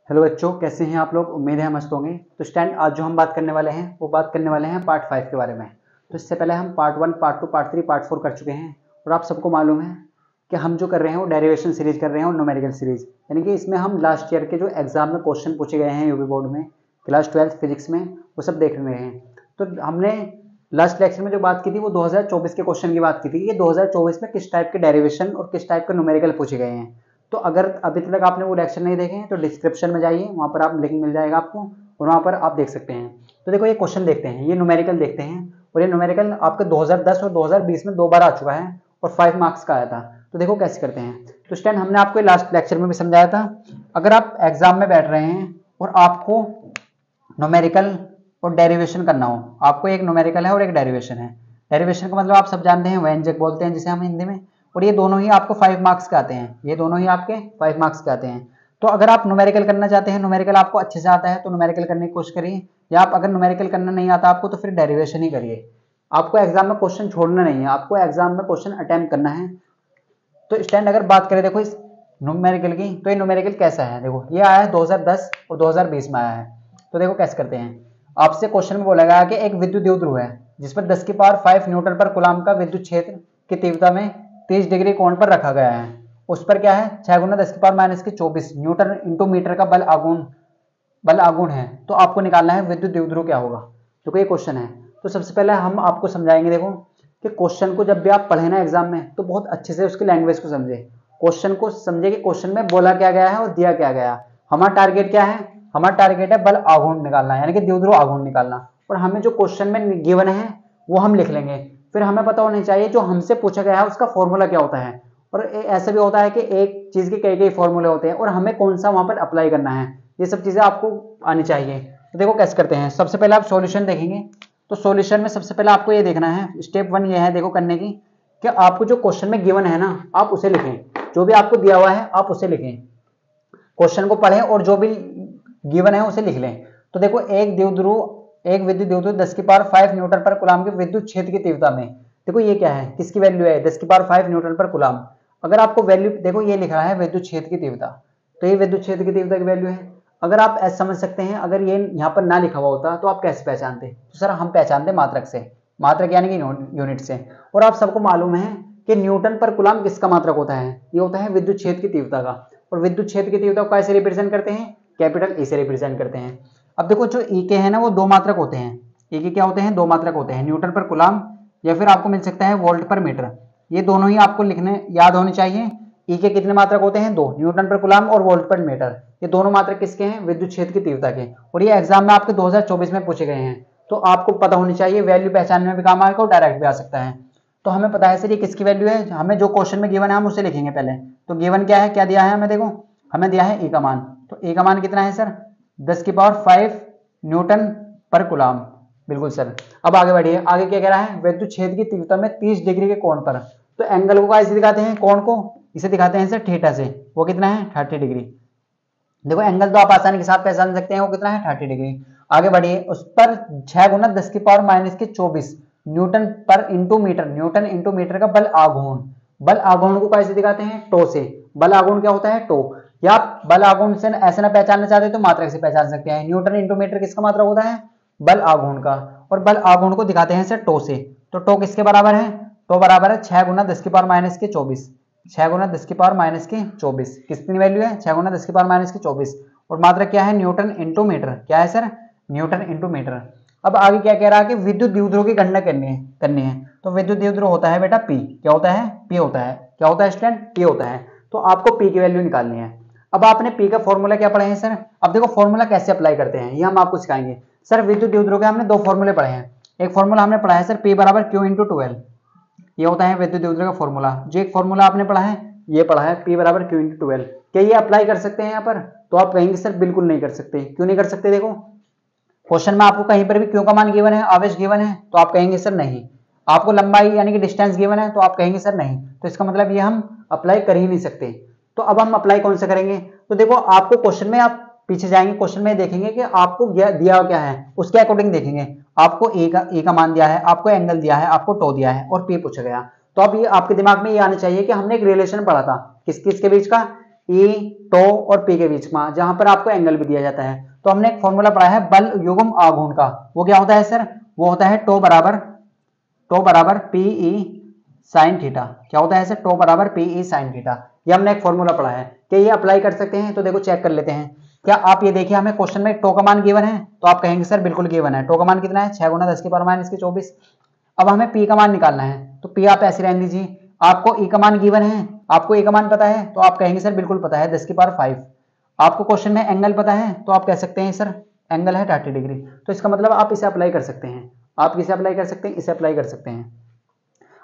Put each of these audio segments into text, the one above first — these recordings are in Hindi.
हेलो बच्चों, कैसे हैं आप लोग। उम्मीद है मस्त होंगे। तो स्टैंड आज जो हम बात करने वाले हैं वो बात करने वाले हैं पार्ट 5 के बारे में। तो इससे पहले हम पार्ट 1, पार्ट 2, पार्ट 3, पार्ट 4 कर चुके हैं। और आप सबको मालूम है कि हम जो कर रहे हैं वो डेरिवेशन सीरीज कर रहे हैं और न्यूमेरिकल सीरीज, यानी कि इसमें हम लास्ट ईयर के जो एग्जाम में क्वेश्चन पूछे गए हैं यूपी बोर्ड में क्लास 12 फिजिक्स में वो सब देख रहे हैं। तो हमने लास्ट लेक्चर में जो बात की थी वो 2024 के क्वेश्चन की बात की थी कि 2024 में किस टाइप के डेरिवेशन और किस टाइप के न्यूमेरिकल पूछे गए हैं। तो अगर अभी तक आपने वो लेक्चर नहीं देखे हैं तो डिस्क्रिप्शन में जाइए, वहाँ पर आप लिंक मिल जाएगा आपको और वहाँ पर आप देख सकते हैं। तो देखो ये क्वेश्चन देखते हैं, ये न्यूमेरिकल देखते हैं। और ये न्यूमेरिकल आपके 2010 और 2020 में 2 बार आ चुका है और 5 मार्क्स का आया था। तो देखो कैसे करते हैं। तो स्टैंड हमने आपको लास्ट लेक्चर में भी समझाया था, अगर आप एग्जाम में बैठ रहे हैं और आपको न्यूमेरिकल और डेरिवेशन करना हो, आपको एक न्यूमेरिकल है और एक डेरिवेशन है। डेरिवेशन का मतलब आप सब जानते हैं, व्यंजक बोलते हैं जिसे हम हिंदी में। और ये दोनों ही आपको 5 मार्क्स के आते हैं, ये दोनों ही आपके 5 मार्क्स के आते हैं। तो अगर आप न्यूमेरिकल करना चाहते हैं, न्यूमेरिकल आपको अच्छे से आता है तो न्यूमेरिकल करने की कोशिश करिए, या आप अगर न्यूमेरिकल करना नहीं आता आपको तो फिर डेरिवेशन ही करिए। आपको एग्जाम में क्वेश्चन छोड़ना नहीं है, आपको एग्जाम में क्वेश्चन अटेम्प्ट करना है। तो स्टैंड अगर बात करें देखो इस न्यूमेरिकल की, तो ये न्यूमेरिकल कैसा है, देखो ये आया है 2010 और 2020 में आया है। तो देखो कैसे करते हैं। आपसे क्वेश्चन में बोला गया कि एक विद्युत द्विध्रुव है जिस पर 10 की पावर 5 न्यूटन पर कूलम्ब का विद्युत क्षेत्र की तीव्रता में 30 डिग्री कोण पर रखा गया है। उस पर क्या है, 6 गुना 10 की पावर माइनस की 24 न्यूटन इंटू मीटर का बल आघूर्ण है। तो आपको निकालना है विद्युत द्विध्रुव क्या होगा। तो ये क्वेश्चन है। तो सबसे पहले हम आपको समझाएंगे, देखो कि क्वेश्चन को जब भी आप पढ़े ना एग्जाम में तो बहुत अच्छे से उसकी लैंग्वेज को समझे, क्वेश्चन को समझे कि क्वेश्चन में बोला क्या गया है और दिया क्या गया है। हमारा टारगेट क्या है, हमारा टारगेट है बल आघूर्ण निकालना, यानी कि द्विध्रुव आघूर्ण निकालना। और हमें जो क्वेश्चन में गिवन है वो हम लिख लेंगे। फिर हमें पता होना चाहिए जो हमसे पूछा गया है उसका फॉर्मूला क्या होता है। और ऐसा भी होता है कि एक चीज के कई कई फॉर्मूले होते हैं और हमें कौन सा वहां पर अप्लाई करना है, ये सब चीजें आपको आनी चाहिए। तो देखो कैसे करते हैं। सबसे पहले आप सॉल्यूशन देखेंगे। तो सॉल्यूशन में सबसे पहले आपको ये देखना है, स्टेप 1 ये है देखो करने की, कि आपको जो क्वेश्चन में गिवन है ना आप उसे लिखें, जो भी आपको दिया हुआ है आप उसे लिखें, क्वेश्चन को पढ़ें और जो भी गिवन है उसे लिख लें। तो देखो एक विद्युत द्विध्रुव 10 की पावर 5 न्यूटन पर कूलम्ब के विद्युत क्षेत्र की तीव्रता में, देखो ये क्या है, किसकी वैल्यू है, 10 की पावर 5 न्यूटन पर कूलम्ब। अगर आपको वैल्यू देखो ये लिख रहा है विद्युत क्षेत्र की तीव्रता, तो ये विद्युत क्षेत्र की तीव्रता की वैल्यू है। अगर आप ऐसा समझ सकते हैं, अगर ये यहाँ पर ना लिखा हुआ होता तो आप कैसे पहचानते, तो सर हम पहचानते मात्रक से, मात्रक यानी कि यूनिट से। और आप सबको मालूम है कि न्यूटन पर कूलम्ब किसका मात्रक होता है, ये होता है विद्युत क्षेत्र की तीव्रता का। और विद्युत क्षेत्र की तीव्रता को कैसे रिप्रेजेंट करते हैं, कैपिटल ई से रिप्रेजेंट करते हैं। अब देखो जो ई के है ना वो 2 मात्रक होते हैं, ई के क्या होते हैं, 2 मात्रक होते हैं, न्यूटन पर कूलम्ब या फिर आपको मिल सकता है वोल्ट पर मीटर। ये दोनों ही आपको लिखने याद होने चाहिए। ई के कितने मात्रक होते हैं, 2, न्यूटन पर कूलम्ब और वोल्ट पर मीटर। ये दोनों मात्रक किसके हैं, विद्युत क्षेत्र की तीव्रता के। और ये एग्जाम में आपके 2024 में पूछे गए हैं, तो आपको पता होनी चाहिए, वैल्यू पहचानने में भी काम आएगा और डायरेक्ट भी आ सकता है। तो हमें पता है सर ये किसकी वैल्यू है, हमें जो क्वेश्चन में गिवन है हम उसे लिखेंगे पहले। तो गिवन क्या है, क्या दिया है हमें, देखो हमें दिया है ई का मान। तो ई का मान कितना है सर, 10 की पावर 5 न्यूटन पर कूलम्ब। बिल्कुल सर। अब आगे बढ़िए, आगे क्या कह रहा है, विद्युत क्षेत्र की तीव्रता में 30 डिग्री के कोण पर। तो एंगल को कैसे दिखाते हैं, कोण को इसे दिखाते हैं सर थीटा से। वो कितना है, 30 डिग्री। देखो एंगल तो आप आसानी के साथ पहचान सकते हैं, वो कितना है, 30 डिग्री। आगे बढ़िए, उस पर 6 गुना 10 की पावर माइनस की 24 न्यूटन पर into metre, newton into metre का बल आघूर्ण। बल आघूर्ण को कैसे दिखाते हैं, टो से। बल आघूर्ण क्या होता है, टो। या आप बल आघूर्ण से ऐसे ना पहचानना चाहते तो मात्रक से पहचान सकते हैं। न्यूटन इंटू मीटर किसका मात्रक होता है, बल आघूर्ण का। और बल आघूर्ण को दिखाते हैं सर टो से। तो टो किसके बराबर है, टो बराबर है 6 गुना 10 की पावर माइनस की 24, 6 गुना 10 की पावर माइनस की 24। कितनी वैल्यू है, 6 गुना 10 की पावर माइनस की 24। और मात्रक क्या है, न्यूटन इंटू मीटर। क्या है सर, न्यूटन इंटू मीटर। अब आगे क्या कह रहा है कि विद्युत द्विध्रुव की गणना करनी है। तो विद्युत द्विध्रुव होता है बेटा पी। क्या होता है, पी होता है। क्या होता है स्टूडेंट, पी होता है। तो आपको पी की वैल्यू निकालनी है। अब आपने पी का फॉर्मूला क्या पढ़े हैं सर, अब देखो फॉर्मूला कैसे अप्लाई करते हैं ये हम आपको सिखाएंगे। सर विद्युत द्विध्रुव के हमने 2 फॉर्मूले पढ़े हैं। एक फॉर्मूला हमने पढ़ा है सर पी बराबर क्यू इंटू 12, ये होता है विद्युत द्विध्रुव का फॉर्मूला। जो एक फॉर्मूला आपने पढ़ा है ये पढ़ा है P बराबर Q इंटू 12। क्या ये अप्लाई कर सकते हैं यहाँ पर, तो आप कहेंगे सर बिल्कुल नहीं कर सकते। क्यों नहीं कर सकते, देखो क्वेश्चन में आपको कहीं पर भी Q का मान गिवन है, आवेश गिवन है, तो आप कहेंगे सर नहीं। आपको लंबाई यानी कि डिस्टेंस गिवन है तो आप कहेंगे सर नहीं। तो इसका मतलब ये हम अप्लाई कर ही नहीं सकते। तो अब हम अप्लाई कौन से करेंगे, तो देखो आपको क्वेश्चन में आप पीछे जाएंगे, क्वेश्चन में देखेंगे कि आपको दिया क्या है उसके अकॉर्डिंग देखेंगे। आपको ए का मान दिया है, आपको एंगल दिया है, आपको टो दिया है और पी पूछा गया। तो अब ये आपके दिमाग में ये आना चाहिए कि हमने एक रिलेशन पढ़ा था किस किस के बीच का, ई, टो और पी के बीच में, जहां पर आपको एंगल भी दिया जाता है। तो हमने एक फॉर्मूला पढ़ा है बल युग्म आघूर्ण का, वो क्या होता है सर, वो होता है टो बराबर पी ई साइन थीटा। क्या होता है सर, टो बराबर पी ई साइन थीटा। ये हमने एक फॉर्मूला पढ़ा है कि ये अप्लाई कर सकते हैं। तो देखो चेक कर लेते हैं। क्या आप ये देखिए, हमें क्वेश्चन में टो का मान गिवन है, तो आप कहेंगे सर बिल्कुल गिवन है। टो का मान कितना है, 6 गुना 10 की पावर माइनस के 24। अब हमें पी का मान निकालना है, तो पी आप ऐसे रहने दीजिए। आपको ई का मान गिवन है, आपको ए का मान पता है, तो आप कहेंगे सर बिल्कुल पता है, 10 की पावर 5। आपको क्वेश्चन में एंगल पता है, तो आप कह सकते हैं सर एंगल है 30 डिग्री। तो इसका मतलब आप इसे अप्लाई कर सकते हैं। आप किसे अप्लाई कर सकते हैं, इसे अप्लाई कर सकते हैं।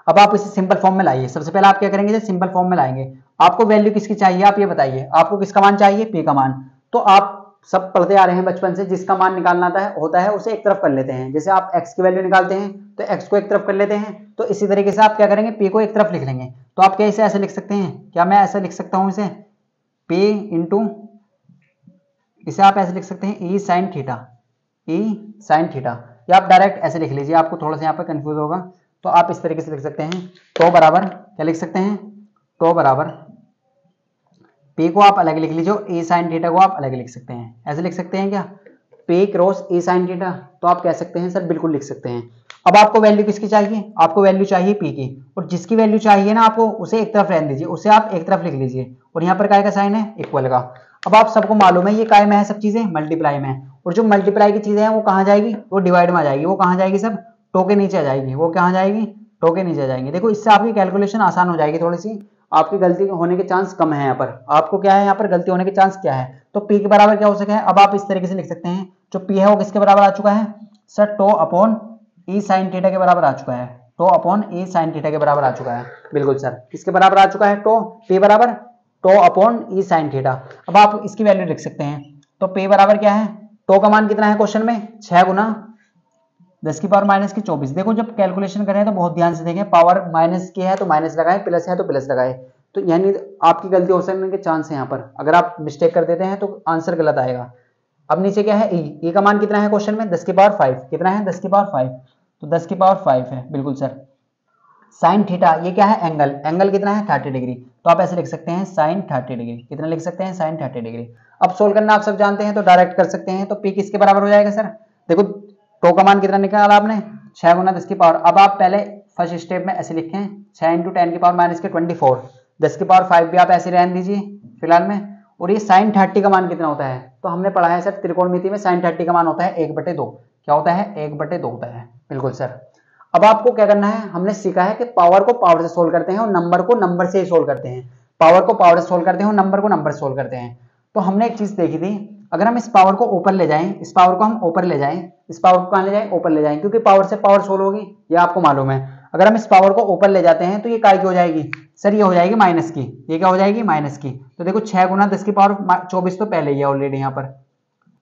अब आप इसे सिंपल फॉर्म में लाइए। सबसे पहले आप क्या करेंगे, सिंपल फॉर्म में लाएंगे। आपको वैल्यू किसकी चाहिए, आप ये बताइए, आपको किसका मान चाहिए, पी का मान। तो आप सब पढ़ते आ रहे हैं बचपन से, जिसका मान निकालना होता है उसे एक तरफ कर लेते हैं। जैसे आप x की वैल्यू निकालते हैं तो x को एक तरफ कर लेते हैं, तो इसी तरीके से आप क्या करेंगे, p को एक तरफ लिख लेंगे। तो आप क्या इसे ऐसे लिख सकते हैं, क्या मैं ऐसा लिख सकता हूं इसे, p इंटू, इसे आप ऐसे लिख सकते हैं e साइन थीटा, या आप डायरेक्ट ऐसे लिख लीजिए, आपको थोड़ा सा यहाँ पर कंफ्यूज होगा। तो आप इस तरीके से लिख सकते हैं, टो बराबर क्या लिख सकते हैं, टो बराबर P को आप अलग लिख लीजिए, E साइन थीटा को आप अलग लिख सकते हैं। ऐसे लिख सकते हैं क्या, P cross E sine theta. तो आप कह सकते हैं सर बिल्कुल लिख सकते हैं। अब आपको वैल्यू किसकी चाहिए, आपको वैल्यू चाहिए P की, और जिसकी वैल्यू चाहिए ना आपको, उसे एक तरफ रहने दीजिए, उसे आप एक तरफ लिख लीजिए। और यहाँ पर काय का साइन है, इक्वल का। अब आप सबको मालूम है ये काय में है, सब चीजें मल्टीप्लाई में है। और जो मल्टीप्लाई की चीजें हैं वो कहाँ जाएगी, वो डिवाइड में आ जाएगी। वो कहाँ जाएगी, सब टो के नीचे आ जाएगी। वो कहाँ जाएगी, टो के नीचे आ जाएंगे। देखो इससे आपकी कैलकुलेशन आसान हो जाएगी, थोड़ी सी आपकी गलती होने के चांस कम है। यहाँ पर आपको क्या है, यहाँ पर गलती होने के चांस क्या है, तो P के बराबर क्या हो सके है। अब आप इस तरीके से लिख सकते हैं, जो P है वो किसके बराबर आ चुका है sir, tau upon E sine theta के बराबर आ चुका है। Tau upon E sine theta के बराबर आ चुका है। बिल्कुल सर, किसके बराबर आ चुका है, टो, P बराबर tau upon E sine theta. अब आप इसकी वैल्यू लिख सकते हैं। तो P बराबर क्या है, टो का मान कितना है क्वेश्चन में, 6 गुना 10 की पावर माइनस की 24। देखो जब कैलकुलेशन करें तो बहुत ध्यान से देखें, पावर माइनस की है तो माइनस लगाए, प्लस है तो प्लस लगाए। तो यानी आपकी गलती हो सकने के चांस है यहाँ पर। अगर आप मिस्टेक कर देते हैं तो आंसर गलत आएगा। अब नीचे क्या है, ई का मान कितना है क्वेश्चन में, 10 की पावर 5। कितना है, 10 की पावर 5। तो 10 की पावर 5 है, बिल्कुल सर। साइन थीटा ये क्या है, एंगल कितना है, 30 डिग्री। तो आप ऐसे लिख सकते हैं साइन 30 डिग्री। कितना लिख सकते हैं, साइन 30 डिग्री। अब सोल्व करना आप सब जानते हैं, तो डायरेक्ट कर सकते हैं। तो पी किसके बराबर हो जाएगा सर, देखो टो का मान कितना निकाला आपने, 6 गुना 10 की पावर। अब आप पहले फर्स्ट स्टेप में ऐसे लिखें, 6 इंटू 10 की पावर माइनस के 24, 10 की पावर 5 भी आप ऐसे रहने दीजिए फिलहाल में। और ये साइन 30 का मान कितना होता है, तो हमने पढ़ा है सर त्रिकोणमिति में साइन 30 का मान होता है 1/2। क्या होता है, 1/2 होता है, बिल्कुल सर। अब आपको क्या करना है, हमने सीखा है कि पावर को पावर से सोल्व करते हैं और नंबर को नंबर से ही सोल्व करते हैं। पावर को पावर से सोल्व करते हैं और नंबर को नंबर से सोल्व करते हैं। तो हमने एक चीज देखी थी, अगर हम इस पावर को ऊपर ले जाएं, इस पावर को हम ऊपर ले जाएं, इस पावर को कहां ले जाएं, ऊपर ले जाएं, क्योंकि पावर से पावर सोल्व होगी, ये आपको मालूम है। अगर हम इस पावर को ऊपर ले जाते हैं तो ये काय की हो जाएगी सर, ये हो जाएगी माइनस की। ये क्या हो जाएगी, माइनस की। तो देखो 6 गुना 10 की पावर 24 तो पहले ही है ऑलरेडी यहाँ पर।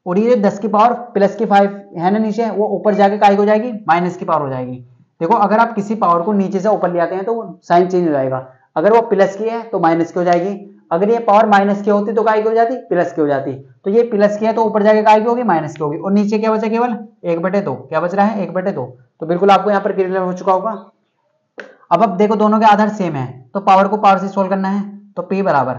और ये 10 की पावर प्लस की 5 है ना नीचे, वो ऊपर जाके काय हो जाएगी, माइनस की पावर हो जाएगी। देखो अगर आप किसी पावर को नीचे से ऊपर ले आते हैं तो साइन चेंज हो जाएगा। अगर वो प्लस की है तो माइनस की हो जाएगी, अगर ये पावर माइनस की होती तो काय की हो जाती, प्लस की हो जाती। तो ये प्लस की है तो ऊपर जाके काय की होगी, माइनस की होगी। और नीचे क्या बचा, केवल 1/2। क्या बच रहा है, 1/2। तो बिल्कुल आपको यहाँ पर क्लियर हो चुका होगा। अब देखो दोनों के आधार सेम है, तो पावर को पावर से सोल्व करना है। तो P बराबर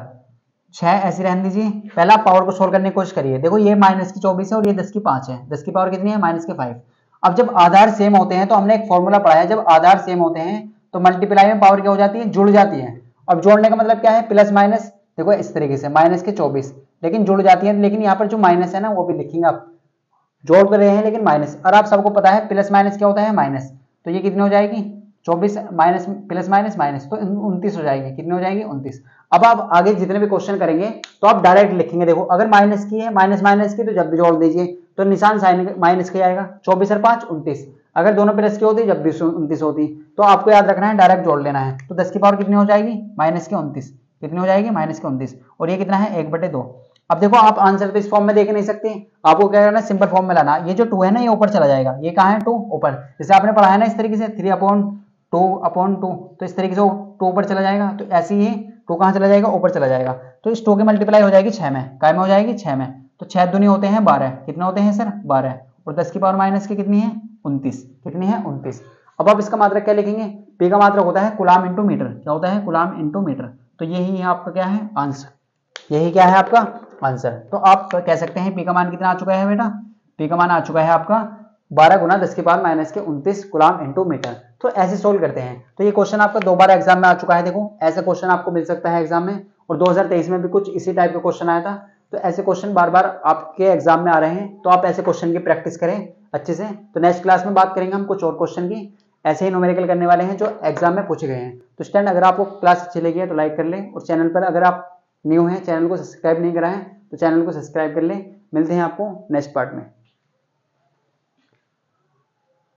6 ऐसे रहने दीजिए। पहला पावर को सोल्व करने की कोशिश करिए। देखो ये माइनस की 24 है और ये 10 की 5 है। 10 की पावर कितनी है, माइनस के 5। अब जब आधार सेम होते हैं तो हमने एक फॉर्मूला पढ़ा है, जब आधार सेम होते हैं तो मल्टीप्लाई में पावर क्या हो जाती है, जुड़ जाती है। अब जोड़ने का मतलब क्या है, प्लस माइनस। देखो इस तरीके से माइनस के 24, लेकिन जुड़ जाती है। लेकिन यहाँ पर जो माइनस है ना वो भी लिखेंगे आप, जोड़ कर रहे हैं लेकिन माइनस। और आप सबको पता है प्लस माइनस क्या होता है, माइनस। तो ये कितनी हो जाएगी, 24 माइनस प्लस माइनस माइनस, तो 29 हो जाएगी। कितनी हो जाएगी, 29। अब आप आगे जितने भी क्वेश्चन करेंगे तो आप डायरेक्ट लिखेंगे। देखो अगर माइनस की है, माइनस माइनस की, तो जब भी जोड़ दीजिए तो निशान साइन माइनस का आएगा। 24 और 5 29। अगर दोनों प्लस की होती जब भी 29 होती, तो आपको याद रखना है डायरेक्ट जोड़ लेना है। तो 10 की पावर कितनी हो जाएगी, माइनस के 29। कितनी हो जाएगी, माइनस के 29। और ये कितना है, 1/2। अब देखो आप आंसर तो इस फॉर्म में देख नहीं सकते, आपको क्या करना है, सिंपल फॉर्म में लाना। ये जो 2 है ना ये ऊपर चला जाएगा। ये कहाँ है, 2 ऊपर। जैसे आपने पढ़ा है ना इस तरीके से 3/2/2, तो इस तरीके से 2 ऊपर चला जाएगा। तो ऐसे ही 2 कहाँ चला जाएगा, ऊपर चला जाएगा। तो इस 2 की मल्टीप्लाई हो जाएगी 6 में। काय में हो जाएगी, 6 में। तो 6 दूनी होते हैं 12। कितने होते हैं सर, 12। और 10 की पावर माइनस की कितनी है, 29। कितनी है, 29। अब आप इसका मात्रक क्या लिखेंगे, P का मात्रक होता है कूलाम इंटू मीटर। क्या होता है, कूलाम इंटू मीटर। तो यही आपका क्या है आंसर। यही क्या है आपका आंसर। तो आप कह सकते हैं पी का मान कितना आ चुका है बेटा, पी का मान आ चुका है आपका 12 गुना 10 की पावर माइनस के 29 कूलम इनटू मीटर। तो ऐसे सोल्व करते हैं। तो ये क्वेश्चन आपका 2 बार एग्जाम में आ चुका है। देखो ऐसा क्वेश्चन आपको मिल सकता है एग्जाम में, और 2023 में भी कुछ इसी टाइप का क्वेश्चन आया था। तो ऐसे क्वेश्चन बार बार आपके एग्जाम में आ रहे हैं, तो आप ऐसे क्वेश्चन की प्रैक्टिस करें अच्छे से। तो नेक्स्ट क्लास में बात करेंगे हम कुछ और क्वेश्चन की, ऐसे ही न्यूमेरिकल करने वाले हैं जो एग्जाम में पूछे गए हैं। तो स्टूडेंट अगर आपको क्लास अच्छी लगी है तो लाइक कर लें, और चैनल पर अगर आप न्यू हैं, चैनल को सब्सक्राइब नहीं करा है तो चैनल को सब्सक्राइब कर लें। मिलते हैं आपको नेक्स्ट पार्ट में।